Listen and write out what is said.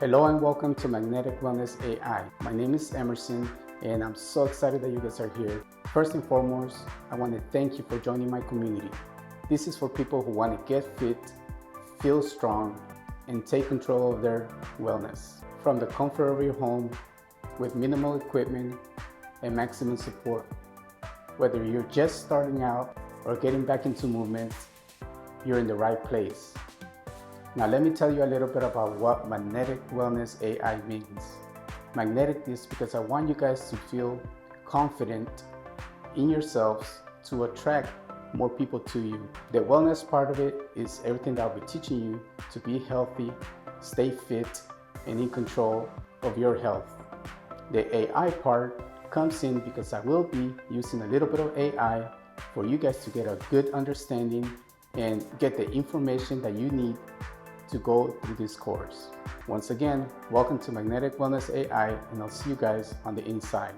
Hello and welcome to Magnetic Wellness AI. My name is Emerson and I'm so excited that you guys are here. First and foremost, I want to thank you for joining my community. This is for people who want to get fit, feel strong, and take control of their wellness. From the comfort of your home with minimal equipment and maximum support. Whether you're just starting out or getting back into movement, you're in the right place. Now let me tell you a little bit about what Magnetic Wellness AI means. Magnetic is because I want you guys to feel confident in yourselves to attract more people to you. The wellness part of it is everything that I'll be teaching you to be healthy, stay fit, and in control of your health. The AI part comes in because I will be using a little bit of AI for you guys to get a good understanding and get the information that you need to go through this course. Once again, welcome to Magnetic Wellness AI, and I'll see you guys on the inside.